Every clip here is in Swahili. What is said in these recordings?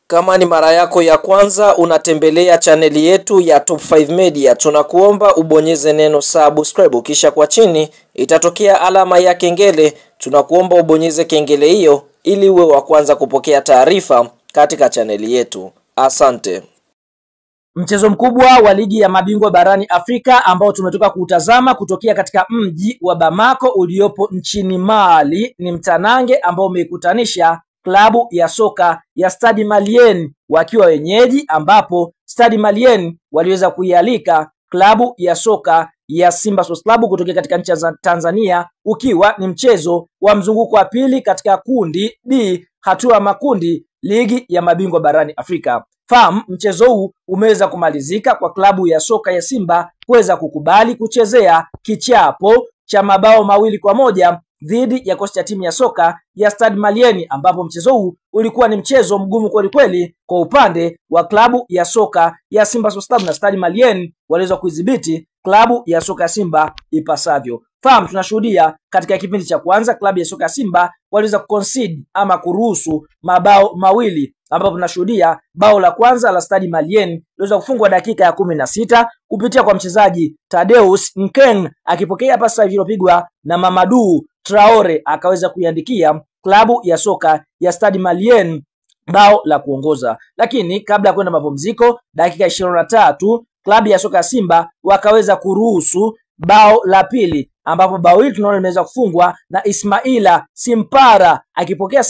Kama ni mara yako ya kwanza unatembelea chaneli yetu ya Top 5 Media, tunakuomba ubonyeze neno subscribe, kisha kwa chini itatokea alama ya kengele. Tunakuomba ubonyeze kengele hiyo ili uwe wa kwanza kupokea taarifa katika chaneli yetu. Asante. Mchezo mkubwa wa ligi ya mabingwa barani Afrika ambao tumetoka kutazama kutokea katika mji wa Bamako uliopo nchini Mali ni mtanange ambao umeikutanisha klabu ya soka ya Stade Malien wakiwa wenyeji, ambapo Stade Malien waliweza kuialika klabu ya soka ya Simba Sports Club kutokea katika nchi ya Tanzania, ukiwa ni mchezo wa mzunguko wa pili katika kundi D, hatua ya makundi ligi ya mabingwa barani Afrika. Mchezo huu umeweza kumalizika kwa klabu ya soka ya Simba kuweza kukubali kuchezea kichapo cha mabao 2-1 dhidi ya kosti ya timu ya soka ya Stade Malien, ambapo mchezo huu ulikuwa ni mchezo mgumu kweli kweli kwa upande wa klabu ya soka ya Simba Sports Club, na Stade Malien waliweza kuidhibiti klabu ya soka ya Simba ipasavyo. Tunashuhudia katika kipindi cha kwanza klabu ya soka ya Simba waliweza kuconcede ama kuruhusu mabao mawili, ambapo tunashuhudia bao la kwanza la Stade Malien liweza kufungwa dakika ya 16 kupitia kwa mchezaji Tadeus Nkeng akipokea pasi iliyopigwa na Mamadou Traore, akaweza kuiandikia klabu ya soka ya Stade Malien bao la kuongoza. Lakini kabla ya kwenda mapumziko, dakika 23 klabu ya soka ya Simba wakaweza kuruhusu bao la pili, ambapo bao hili tunaona limeweza kufungwa na Ismaila Simpara akipokea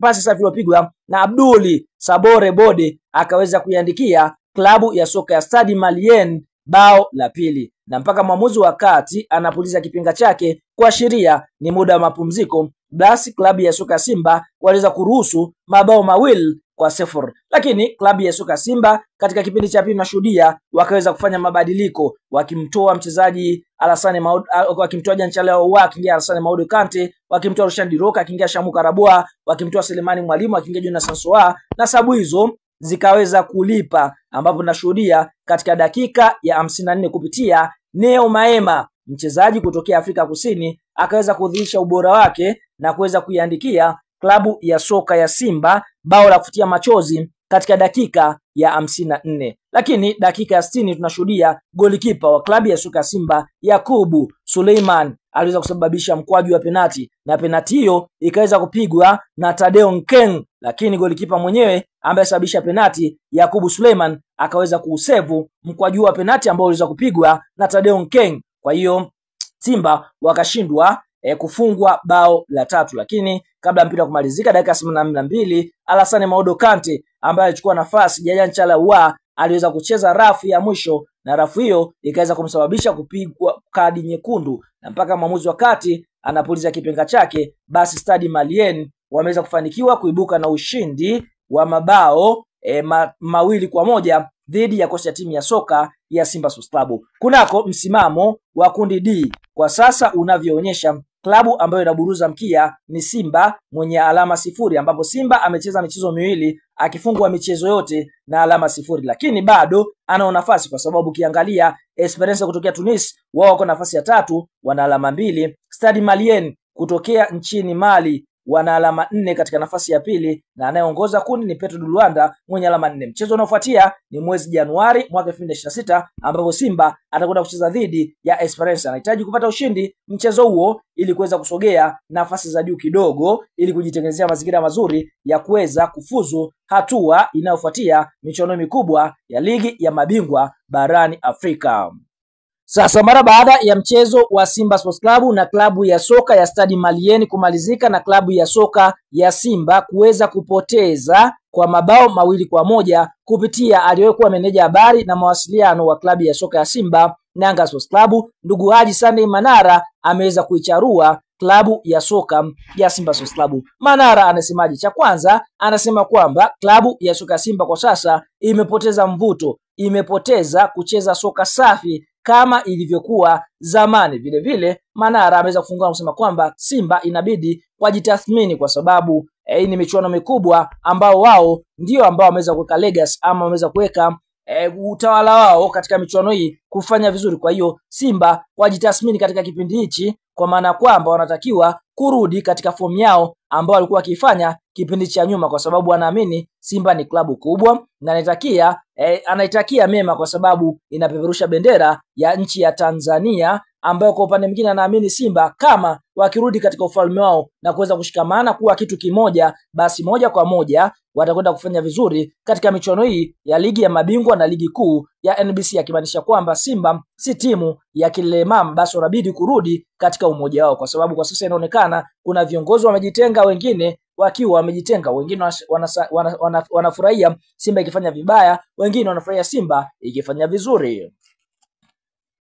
pasi safi iliyopigwa na Abduli Sabore Bode, akaweza kuiandikia klabu ya soka ya Stade Malien bao la pili, na mpaka mwamuzi wa kati anapuliza kipinga chake kuashiria ni muda wa mapumziko, basi klabu ya soka Simba waliweza kuruhusu mabao 2-0. Lakini klabu ya soka Simba katika kipindi cha pili nashuhudia wakaweza kufanya mabadiliko, wakimtoa mchezaji Alassane Maodo, wakimtoa Janchala wa akiingia Alassane Maodo Kante, wakimtoa Rushan Diroka akiingia Shamu Karabua, wakimtoa Selemani Mwalimu akiingia Jonas Sansoa, na sababu hizo zikaweza kulipa, ambapo nashuhudia katika dakika ya 54 kupitia Neo Maema, mchezaji kutokea Afrika Kusini, akaweza kudhihirisha ubora wake na kuweza kuiandikia klabu ya soka ya Simba bao la kufutia machozi katika dakika ya 54. Lakini dakika ya 60 tunashuhudia golikipa wa klabu ya soka ya Simba Yakubu Suleiman aliweza kusababisha mkwaju wa penati, na penati hiyo ikaweza kupigwa na Tadeo Nkeng, lakini golikipa mwenyewe ambaye sababisha penati Yakubu Suleiman akaweza kuusevu mkwaju wa penati ambao uliweza kupigwa na Tadeo Nkeng. Kwa hiyo Simba wakashindwa kufungwa bao la tatu. Lakini kabla mpira kumalizika dakika 82, Alassane Maodo Kante ambaye alichukua nafasi ya Janchala wa aliweza kucheza rafu ya mwisho, na rafu hiyo ikaweza kumsababisha kupigwa kadi nyekundu, na mpaka mwamuzi wa kati anapuliza kipenga chake, basi Stade Malien wameweza kufanikiwa kuibuka na ushindi wa mabao 2-1 dhidi ya kocha timu ya soka ya Simba Sports Club. Kunako msimamo wa kundi D kwa sasa unavyoonyesha, klabu ambayo inaburuza mkia ni Simba mwenye alama 0, ambapo Simba amecheza michezo miwili akifungwa michezo yote na alama 0, lakini bado ana nafasi, kwa sababu ukiangalia Esperance kutokea Tunis wao wako nafasi ya 3 wana alama 2, Stade Malien kutokea nchini Mali wana alama 4 katika nafasi ya pili, na anayeongoza kundi ni Petro de Luanda mwenye alama 4. Mchezo unaofuatia ni mwezi Januari mwaka 2026, ambapo Simba atakwenda kucheza dhidi ya Esperance. Anahitaji kupata ushindi mchezo huo ili kuweza kusogea nafasi za juu kidogo, ili kujitengenezea mazingira mazuri ya kuweza kufuzu hatua inayofuatia michuano mikubwa ya ligi ya mabingwa barani Afrika. Sasa mara baada ya mchezo wa Simba Sports Club na klabu ya soka ya Stade Malien kumalizika na klabu ya soka ya Simba kuweza kupoteza kwa mabao 2-1 kupitia aliyekuwa meneja habari na mawasiliano wa klabu ya soka ya Simba Yanga Sports Club, ndugu Haji Sunday Manara ameweza kuicharua klabu ya soka ya Simba Sports Club. Manara anasemaje? Cha kwanza anasema kwamba klabu ya soka ya Simba kwa sasa imepoteza mvuto, imepoteza kucheza soka safi kama ilivyokuwa zamani. Vile vile Manara ameweza kufungua na kusema kwamba Simba inabidi wajitathmini, kwa sababu hii ni michuano mikubwa ambao wao ndio ambao wameweza kuweka legacy ama wameweza kuweka utawala wao katika michuano hii kufanya vizuri. Kwa hiyo Simba wajitathmini katika kipindi hichi, kwa maana kwamba wanatakiwa kurudi katika fomu yao ambao walikuwa wakifanya kipindi cha nyuma, kwa sababu anaamini Simba ni klabu kubwa na anaitakia mema, kwa sababu inapeperusha bendera ya nchi ya Tanzania, ambayo kwa upande mwingine anaamini Simba kama wakirudi katika ufalme wao na kuweza kushikamana kuwa kitu kimoja, basi moja kwa moja watakwenda kufanya vizuri katika michuano hii ya ligi ya mabingwa na ligi kuu ya NBC, akimaanisha kwamba Simba si timu ya kilemavu, basi wanabidi kurudi katika umoja wao, kwa sababu kwa sasa inaonekana kuna viongozi wamejitenga, wengine wakiwa wamejitenga, wengine wanafurahia Simba ikifanya vibaya, wengine wanafurahia Simba ikifanya vizuri.